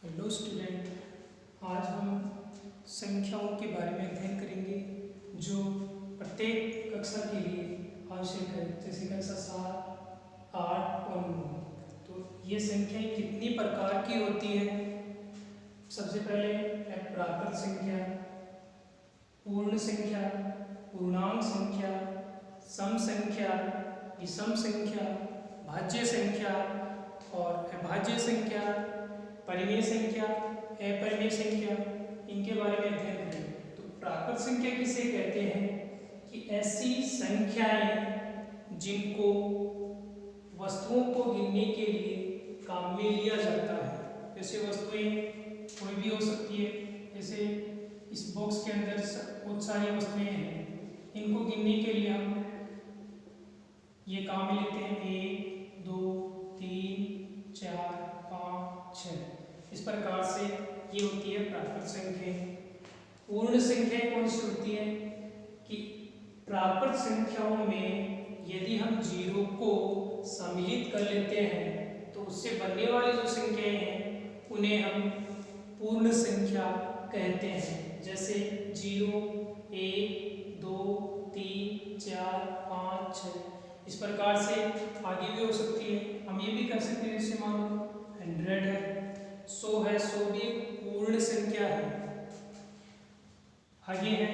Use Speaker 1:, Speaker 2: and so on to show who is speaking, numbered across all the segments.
Speaker 1: Hello student, आज हम संख्याओं के बारे में अध्ययन करेंगे जो प्रत्येक कक्षा के लिए आवश्यक है, जैसे कक्षा 7, 8 और 9। तो ये संख्याएं कितनी प्रकार की होती है? सबसे पहले है प्राकृत संख्या, पूर्ण संख्या, पूर्णांक संख्या, सम संख्या, विषम संख्या, भाज्य संख्या और अभाज्य संख्या, परिमेय संख्या, अपरिमेय संख्या। इनके बारे में अध्ययन करेंगे। तो प्राकृत संख्या किसे कहते हैं कि ऐसी संख्याएं जिनको वस्तुओं को गिनने के लिए काम में लिया जाता है। जैसे वस्तुएं कोई भी हो सकती है, जैसे इस बॉक्स के अंदर बहुत सारी वस्तुएं हैं, इनको गिनने के लिए हम ये काम में लेते हैं 1, 2, 3, 4, 5, 6। इस प्रकार से ये होती है प्राकृत संख्याएं। पूर्ण संख्याएं कौन सी होती है कि प्राकृत संख्याओं में यदि हम जीरो को सम्मिलित कर लेते हैं तो उससे बनने वाली जो संख्याएं हैं उन्हें हम पूर्ण संख्या कहते हैं। जैसे 0, 1, 2, 3, 4, 5, 6। इस प्रकार से आगे भी हो सकती है। हम ये भी कर सकते हैं, जैसे मान लो 100 है, 100 है, 100 भी पूर्ण संख्या है। आगे है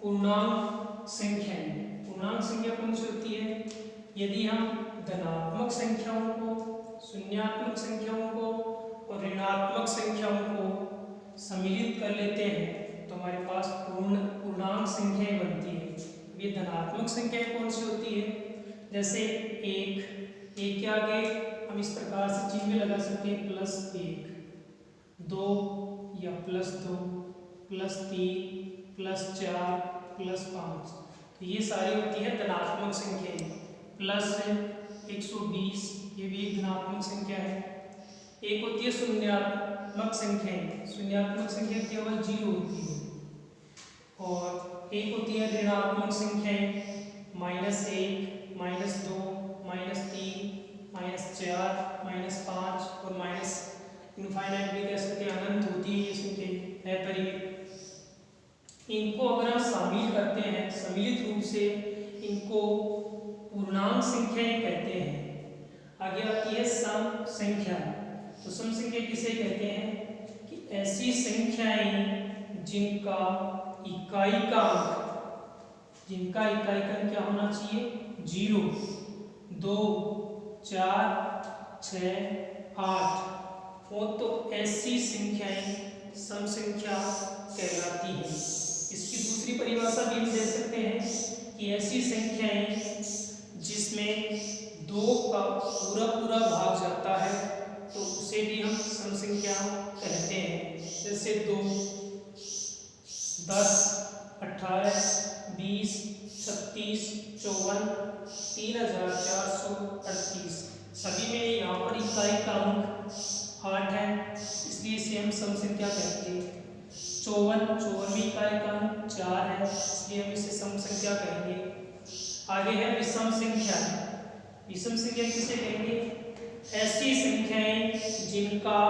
Speaker 1: पूर्णांक संख्याएं। पूर्णांक संख्या कौन सी होती है? यदि हम धनात्मक संख्याओं को, शून्यात्मक संख्याओं को और ऋणात्मक संख्याओं को सम्मिलित कर लेते हैं तो हमारे पास पूर्णांक संख्याएं बनती है। ये धनात्मक संख्याएं कौन सी होती है? जैसे 1 के आगे हम इस प्रकार से चिन्ह लगा सकते हैं +1, 2 या +2, +3, +4, +5। तो ये सारी होती है धनात्मक संख्याएं। +120 ये भी एक धनात्मक संख्या है। एक होती है शून्यात्मक संख्याएं। शून्यात्मक संख्या केवल 0 होती है। और एक होती है ऋणात्मक संख्याएं, -1, -2, -3, -4, -5 और माइनस इनफाइनाइट भी कह सकते हैं, अनंत होती है ये संख्याएं, अपरिमित। इनको अगर हम शामिल करते हैं सम्मिलित रूप से, इनको पूर्णांक संख्याएं कहते हैं। आगे आती है सम संख्या। तो सम संख्या किसे कहते हैं कि ऐसी संख्याएं जिनका इकाई का अंक क्या होना चाहिए? 0, 2, 4, 6, 8 हो तो ऐसी संख्याएं सम संख्या कहलाती है। इसकी दूसरी परिभाषा भी हम दे सकते हैं कि ऐसी संख्याएं जिसमें 2 का पूरा भाग जाता है तो उसे भी हम सम संख्या कहते हैं। जैसे 2, 10, 18, 20, 36, 54, 3438। सभी में यहाँ पर इकाई का अंक 8 है, इसलिए इसे हम सम संख्या कहते हैं। 54 में इकाई का अंक 4 है, इसलिए हम इसे सम संख्या कहेंगे। आगे है विषम संख्या। विषम संख्या किसे कहेंगे? ऐसी संख्याएं जिनका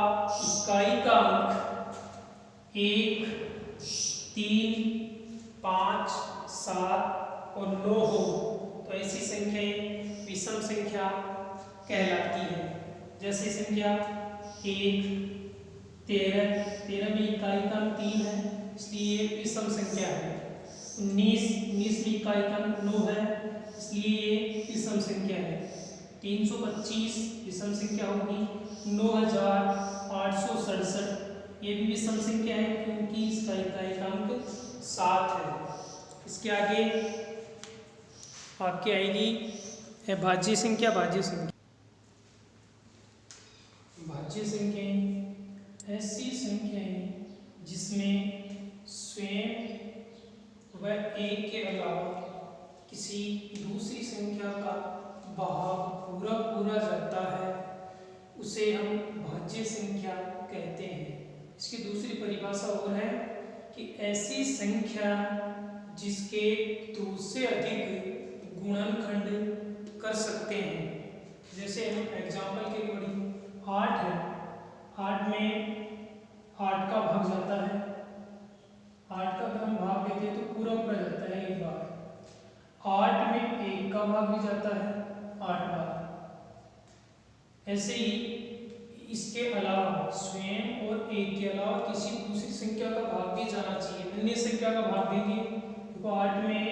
Speaker 1: इकाई का अंक 1, 3, 5, 7 और 9 हो तो ऐसी संख्याएं विषम संख्या कहलाती है। जैसे संख्या 1, 13 में इकाई का अंक 3 है, इसलिए विषम संख्या है। 19 में इकाई का अंक 9 है, इसलिए ये विषम संख्या है। 325 विषम संख्या होगी। 9867 ये भी विषम संख्या है क्योंकि इसका इकाई का अंक 7 है। इसके आगे आपकी आएगी भाज्य संख्या। भाज्य संख्या ऐसी संख्याएं जिसमें स्वयं व एक के अलावा किसी दूसरी संख्या का भाग पूरा जाता है उसे हम भाज्य संख्या कहते हैं। इसकी दूसरी परिभाषा और है कि ऐसी संख्या जिसके 2 से अधिक गुणनखंड कर सकते हैं। जैसे हम एग्जाम्पल के लिए 8 है, 8 में 1 का भाग भी जाता है 8 बार। ऐसे ही इसके अलावा स्वयं और 1 के अलावा किसी दूसरी संख्या का भाग भी जाना चाहिए। अन्य संख्या का भाग देंगे तो 8 में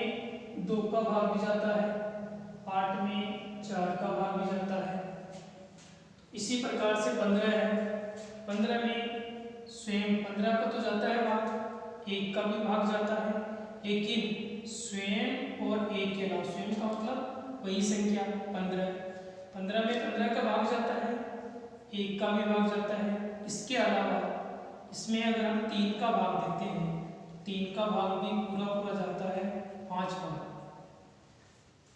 Speaker 1: 2 का भाग भी जाता है, 8 में 4 का भाग भी जाता है। इसी प्रकार से 15 है, 15 में स्वयं 15 का तो जाता है भाग, 1 का भी भाग जाता है, लेकिन स्वयं और 1 के अलावा, स्वयं का मतलब वही संख्या 15, 15 में 15 का भाग जाता है, 1 का भी भाग जाता है। इसके अलावा इसमें अगर हम 3 का भाग देते हैं, 3 का भाग भी पूरा पूरा जाता है 5 बार।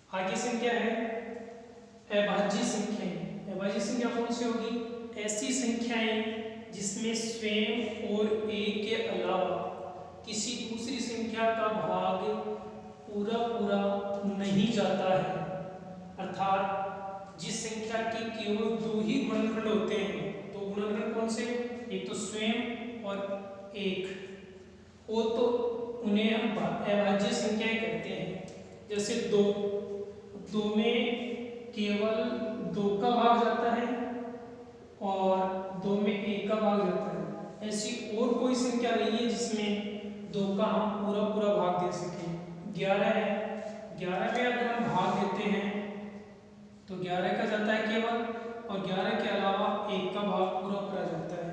Speaker 1: आगे संख्या है अभाज्य संख्याएं। अभाज्य संख्या कौन सी होगी? ऐसी संख्याएं जिसमें स्वयं और 1 के अलावा किसी दूसरी संख्या का भाग पूरा पूरा नहीं जाता है, अर्थात जिस संख्या के केवल 2 ही गुणनखंड होते हैं। तो गुणनखंड कौन से? एक तो स्वयं और 1, वो तो उन्हें हम अभाज्य संख्याएं कहते हैं। जैसे 2 में केवल 2 का भाग जाता है और 2 में 1 का भाग जाता है। ऐसी और कोई संख्या नहीं है जिसमें 2 का हम पूरा पूरा भाग दे सकें। 11 है, 11 में अगर हम भाग देते हैं तो 11 का जाता है केवल, और 11 के अलावा 1 का भाग पूरा पूरा जाता है।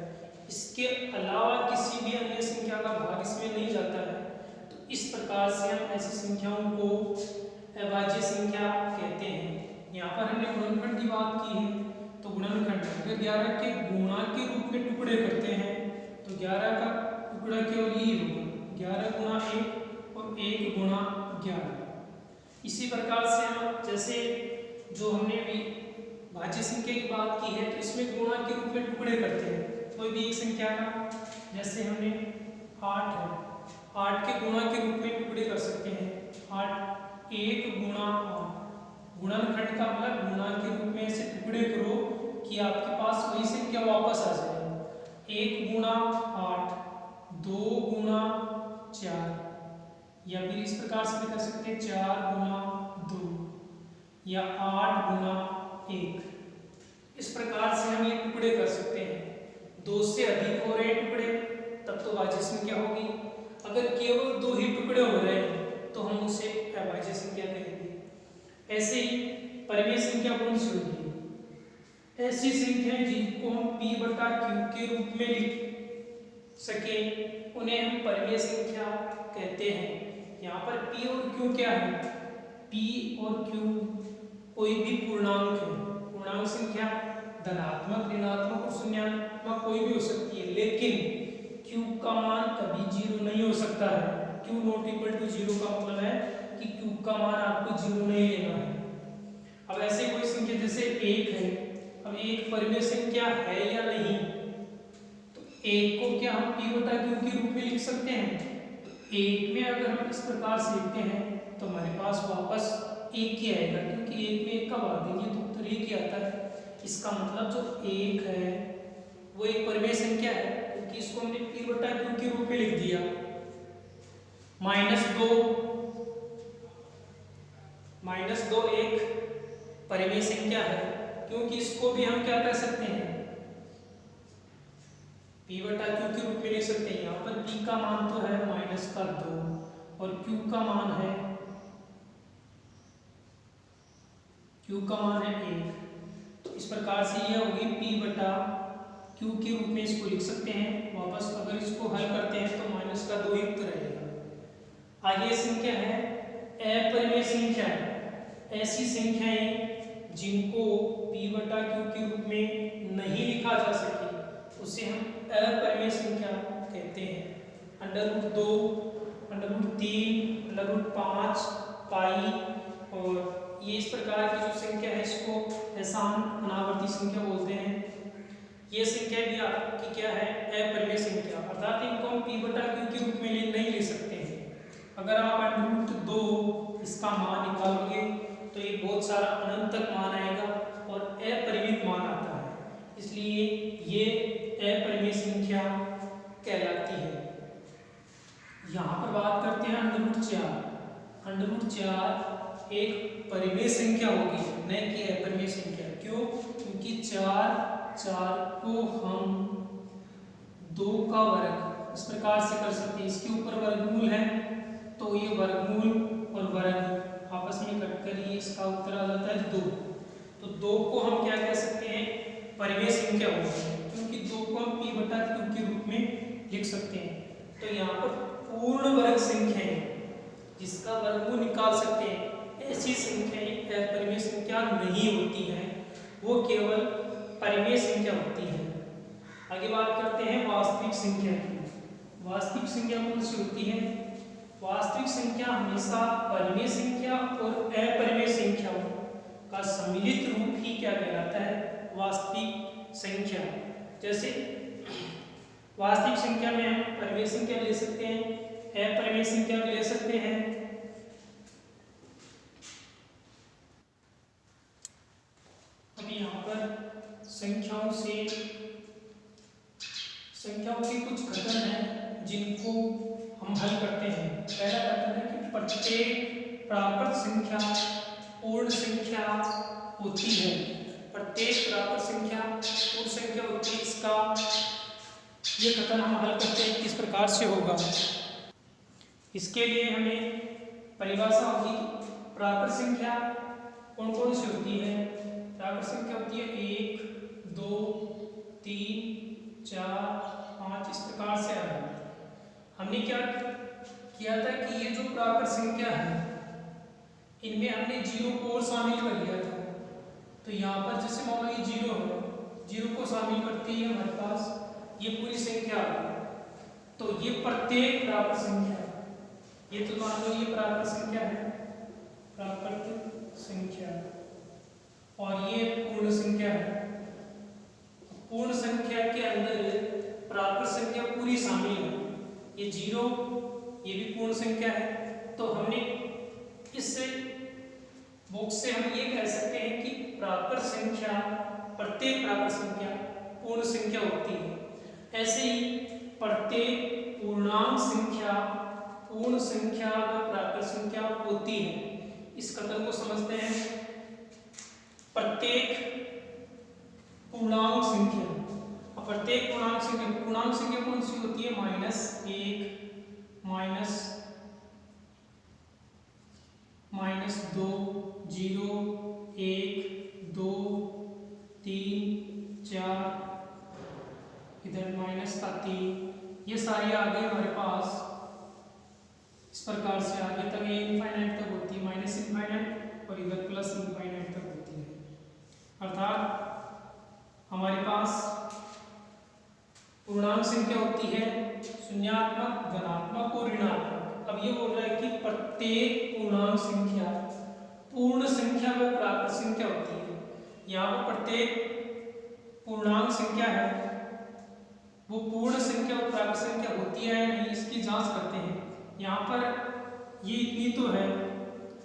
Speaker 1: इसके अलावा किसी भी अन्य संख्या का भाग इसमें नहीं जाता है। तो इस प्रकार से हम ऐसी संख्याओं को अभाज्य संख्या कहते हैं। यहाँ पर हमने गुणनखंड की बात की है, तो गुणनखंड अगर 11 के गुणा के रूप में टुकड़े करते हैं तो 11 का टुकड़ा केवल यही होगा, 11 गुणा 1 और 1 गुणा 11। इसी प्रकार से हम जैसे जो हमने भी भाज्य संख्या की बात की है, तो इसमें गुणा के रूप में टुकड़े करते हैं कोई भी एक संख्या का। जैसे हमने 8 है, 8 के गुणा के रूप में टुकड़े कर सकते हैं। 8 1 गुणा 8, गुणनखंड का मतलब गुणा के रूप में ऐसे टुकड़े करो कि आपके पास वही संख्या वापस आ जाए। 1 गुणा 8, 2 गुणा 4, या फिर इस प्रकार से भी कर सकते हैं 4 गुणा 2, या 8 गुणा 1। इस प्रकार से हम ये टुकड़े कर सकते हैं। 2 से अधिक हो रहे टुकड़े तब तो भाज्य संख्या होगी। अगर केवल 2 ही टुकड़े हो रहे हैं तो हम उसे अभाज्य संख्या कहेंगे। ऐसे ही परिमेय संख्या कौन सी होगी? ऐसी संख्याएं जिनको हम p बटा q के रूप में लिख सके उन्हें हम परिमेय संख्या कहते हैं। यहाँ पर p और q क्या है? p और q कोई भी पूर्णांक है, पूर्णांक संख्या धनात्मक, ऋणात्मक और शून्यात्मक कोई भी हो सकती है, लेकिन q का मान कभी 0 नहीं हो सकता है। q नॉट इक्वल टू 0 का मतलब है कि q का मान आपको 0 नहीं लेना है। अब ऐसे कोई संख्या जैसे 1 है, अब 1 परिमेय संख्या है या नहीं, तो 1 को क्या हम p बटा q के रूप में लिख सकते हैं? तो 1 में अगर हम इस प्रकार से लिखते हैं तो हमारे पास वापस 1 ही आएगा, क्योंकि 1 में 1 का भाग देंगे तो उत्तर 1 ही आता है। इसका मतलब जो 1 है वो एक परिमेय संख्या है, क्योंकि इसको हमने p बटा q के रूप में लिख दिया। -2 एक परिमेय संख्या है, क्योंकि इसको भी हम क्या कर सकते हैं? p बटा q के रूप में लिख सकते हैं। यहाँ पर p का मान तो है -2 और q का मान है 1। तो इस प्रकार से यह होगी p बटा q के रूप में इसको लिख सकते हैं। वापस अगर इसको हल करते हैं तो -2 ही उत्तर रहेगा। आगे संख्या है अपरिमेय संख्या। ऐसी संख्याएं जिनको p बटा q के रूप में नहीं लिखा जा सके उसे हम अपरिमेय संख्या कहते हैं। √2, √3, √5, पाई, और ये इस प्रकार की जो संख्या है इसको आसान अनावर्ती संख्या बोलते हैं। ये संख्या भी आपकी क्या है? अपरिमेय संख्या, अर्थात इनको हम p बटा q के रूप में नहीं ले सकते हैं। अगर आप √2 इसका मान निकालोगे तो ये बहुत सारा अनंत तक मान आएगा और अपरिमित मान आता है, इसलिए ये अपरिमेय संख्या कहलाती है। यहाँ पर बात करते हैं √4। √4 एक परिमेय संख्या होगी, न कि अपरिमेय संख्या। क्यों? क्योंकि 4 को हम 2 का वर्ग इस प्रकार से कर सकते हैं, इसके ऊपर वर्गमूल है तो ये वर्गमूल और वर्ग आपस में कट कर ये इसका उत्तर आ जाता है 2। तो 2 को हम क्या कह सकते हैं? परिमेय संख्या होती है, क्योंकि 2 को हम p बटा q के रूप में लिख सकते हैं। तो यहाँ पर पूर्ण वर्ग संख्याएं जिसका वर्गमूल निकाल सकते हैं, ऐसी संख्याएं अपरिमेय संख्या नहीं होती हैं, वो केवल परिमेय संख्या होती है। आगे बात करते हैं वास्तविक संख्या की। वास्तविक संख्या कौन सी होती है? वास्तविक संख्या हमेशा परिमेय संख्या और अपरिमेय संख्याओं का सम्मिलित रूप ही क्या कहलाता है? वास्तविक संख्या। जैसे वास्तविक संख्या में हम परिमेय संख्या ले सकते हैं, अपरिमेय संख्या भी ले सकते हैं। अब यहाँ पर संख्याओं के कुछ कथन हैं जिनको हम हल करते हैं। पहला कथन है कि प्रत्येक प्राकृत संख्या पूर्ण संख्या होती है। प्रत्येक प्राकृत संख्या पूर्ण संख्या होती है, इसका ये कथन हम हल करते हैं किस प्रकार से होगा। इसके लिए हमें परिभाषा होगी। प्राकृत संख्या कौन कौन सी होती है? प्राकृत संख्या होती है 1, 2, 3, 4, 5 इस प्रकार से आ रहा है। हमने क्या किया था कि ये जो प्राकृत संख्या है इनमें हमने 0 को और शामिल कर लिया था। तो यहाँ पर जैसे मान लो ये 0 है, 0 को शामिल करते ही हमारे पास ये पूरी संख्या आ गई। तो ये प्रत्येक प्राकृत संख्या है। ये तो मान लो ये प्राकृत संख्या है, प्राकृत संख्या, और ये पूर्ण संख्या है। पूर्ण संख्या के अंदर प्राकृत संख्या पूरी शामिल है। ये 0 ये भी पूर्ण संख्या है। तो हमने इस बॉक्स से हम ये कह सकते हैं कि प्राकृत संख्या, प्रत्येक प्राकृत संख्या पूर्ण संख्या होती है। ऐसे ही प्रत्येक पूर्णांक संख्या पूर्ण संख्या व प्राकृत संख्या होती है। इस कथन को समझते हैं। प्रत्येक पूर्णांक संख्या, प्रत्येक पूर्णांक संख्या कौन सी होती है? -1, -2, 0, 1, 2, 3, 4, इधर -3, ये सारी आ गई हमारे पास। इस प्रकार से आगे तक ये इनफाइनाइट तक होती है, -इनफाइनाइट और इधर +इनफाइनाइट तक होती है। अर्थात हमारे पास पूर्णांक संख्या होती है शून्यात्मक, धनात्मक और ऋणात्मक। अब ये बोल रहा है कि प्रत्येक पूर्णांक संख्या पूर्ण संख्या व प्राकृत संख्या होती है। यहाँ पर प्रत्येक पूर्णांक संख्या है वो पूर्ण संख्या और प्राकृत संख्या होती है या नहीं, इसकी जांच करते हैं। यहाँ पर ये इतनी तो है,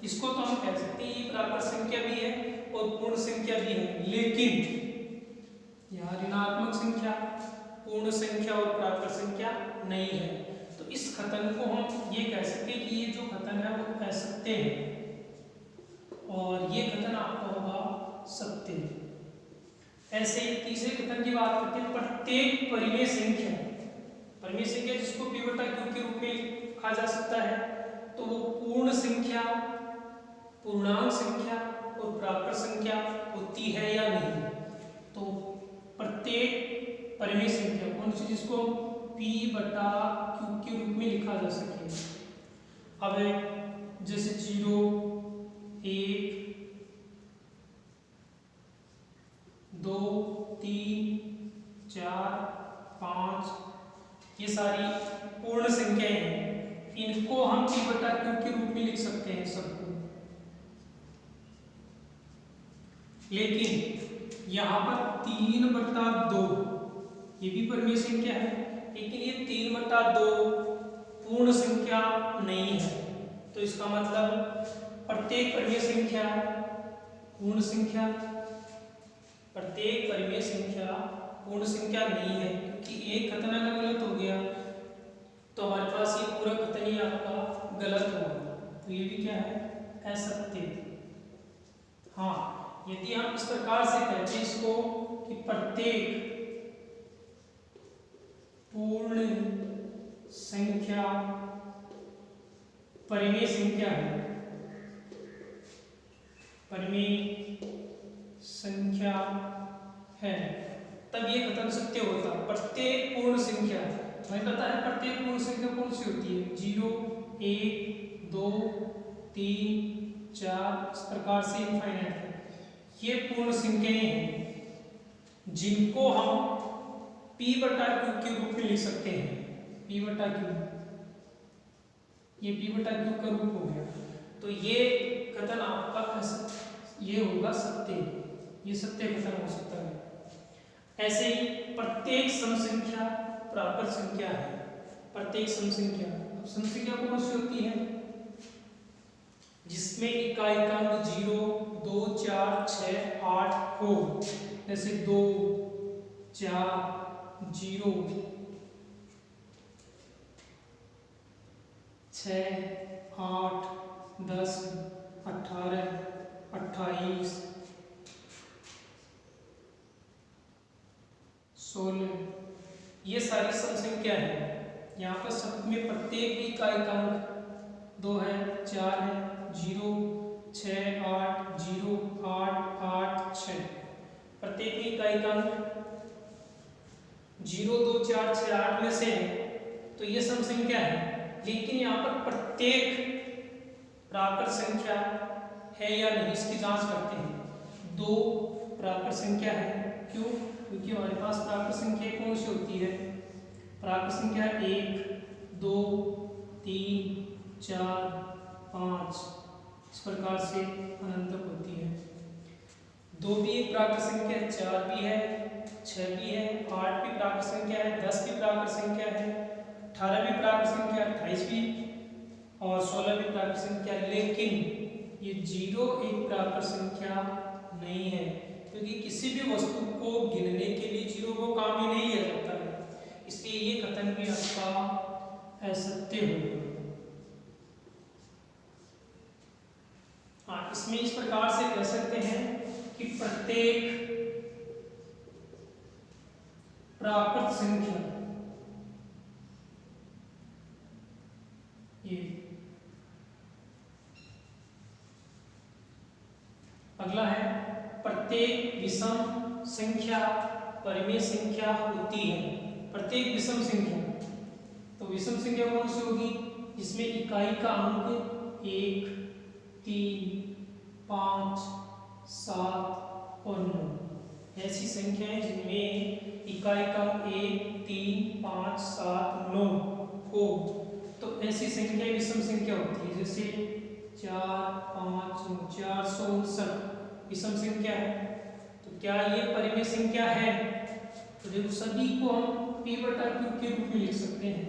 Speaker 1: इसको तो हम कह सकते हैं ये प्राकृत संख्या भी है और पूर्ण संख्या भी है। लेकिन यहाँ ऋणात्मक संख्या, पूर्ण संख्या और प्राकृत संख्या नहीं है। तो इस कथन को हम ये कह सकते हैं कि ये जो कथन है वो असत्य है और ये कथन आपका होगा सत्य। ऐसे ही तीसरे कथन की बात करते हैं। प्रत्येक परिमेय संख्या, परिमेय संख्या जिसको p बटा q के रूप में लिखा जा सकता है, तो वो पूर्ण संख्या, पूर्णांक संख्या और प्राकृत संख्या होती है या नहीं। तो प्रत्येक परिमेय संख्या कौन सी जिसको p बटा q के रूप में लिखा जा सके। अब जैसे 0, 1, 2, 3, 4, 5 ये सारी पूर्ण संख्याएं हैं। इनको हम p बटा q के रूप में लिख सकते हैं सबको। लेकिन यहाँ पर 3/2 ये भी परिमेय संख्या है, लेकिन ये 3/2 पूर्ण संख्या नहीं है। तो इसका मतलब प्रत्येक परिमेय संख्या पूर्ण संख्या, प्रत्येक परिमेय संख्या पूर्ण संख्या नहीं है, क्योंकि एक कथन अगर गलत हो गया तो हमारे पास ये पूरा कथन ही आपका गलत होगा। तो ये भी क्या है? असत्य। हाँ, यदि हम इस प्रकार से कहते हैं इसको कि प्रत्येक पूर्ण संख्या परिमेय संख्या है, परिमेय संख्या है, तब ये कथन सत्य होता। प्रत्येक पूर्ण संख्या, हमें पता है प्रत्येक पूर्ण संख्या कौन सी होती है, 0, 1, 2, 3, 4, इस प्रकार से इनफाइनाइट है। ये पूर्ण संख्याएं हैं जिनको हम p बटा q के रूप में लिख सकते हैं। p बटा q, ये p बटा q का रूप हो गया। तो ये कथन आपका ये होगा सत्य, ये सत्य कथन हो सकता है। ऐसे ही प्रत्येक सम संख्या प्राकृत संख्या है। प्रत्येक सम संख्या, अब सम संख्या कौन सी होती है, जिसमें इकाइकांक 0, 2, 4, 6, 8 हो। जैसे 2, 4, 0, 6, 8, 10, 18, 28, 16, ये सारी सम संख्या है। यहाँ पर सब में प्रत्येक भी इकाइकांक 2 है, 4 है, 0, 6, 8, 0, 8, 8, 6, प्रत्येक भी इकाइकांक 0, 2, 4, 6, 8 में से है, तो ये सम संख्या है। लेकिन यहाँ पर प्रत्येक प्राकृत संख्या है या नहीं इसकी जांच करते हैं। 2 प्राकृत संख्या है, क्यों, क्योंकि हमारे पास प्राकृत संख्या कौन सी होती है, प्राकृत संख्या 1, 2, 3, 4, 5, इस प्रकार से अनंत तक होती है। 2 भी एक प्राकृत संख्या है, 4 भी है, 6 भी है, 8 भी प्राकृत संख्या है, 10 भी प्राकृत संख्या है, 18 भी प्राकृत संख्या, 28 भी और 16 भी प्राकृत संख्या। लेकिन ये 0 एक प्राकृत संख्या नहीं है, क्योंकि किसी भी वस्तु को गिनने के लिए 0 को काम में नहीं लिया जाता है, इसलिए ये कथन भी आपका असत्य होगा। हाँ, इसमें इस प्रकार से कह सकते हैं कि प्रत्येक प्राकृत संख्या, ये अगला है प्रत्येक विषम संख्या परिमेय संख्या होती है। प्रत्येक विषम संख्या, तो विषम संख्या कौन सी होगी, जिसमें इकाई का अंक 1, 3, 5, 7 और 9, ऐसी संख्याएं जिनमें इकाई का 1, 3, 5, 7, 9 हो, तो ऐसी संख्या विषम संख्या होती है। जैसे 4, 5, 9, 459 विषम संख्या है। तो क्या ये परिमेय संख्या है, तो देखो सभी को हम p बटा q के रूप में लिख सकते हैं,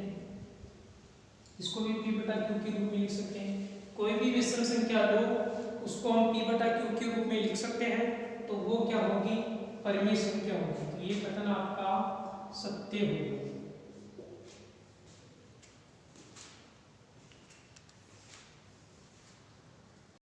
Speaker 1: इसको भी p बटा q के रूप में लिख सकते हैं। कोई भी विषम संख्या लो उसको हम p बटा q के रूप में लिख सकते हैं, तो वो क्या होगी, परिमेय संख्या होगी। तो ये कथन आपका सत्य होगा।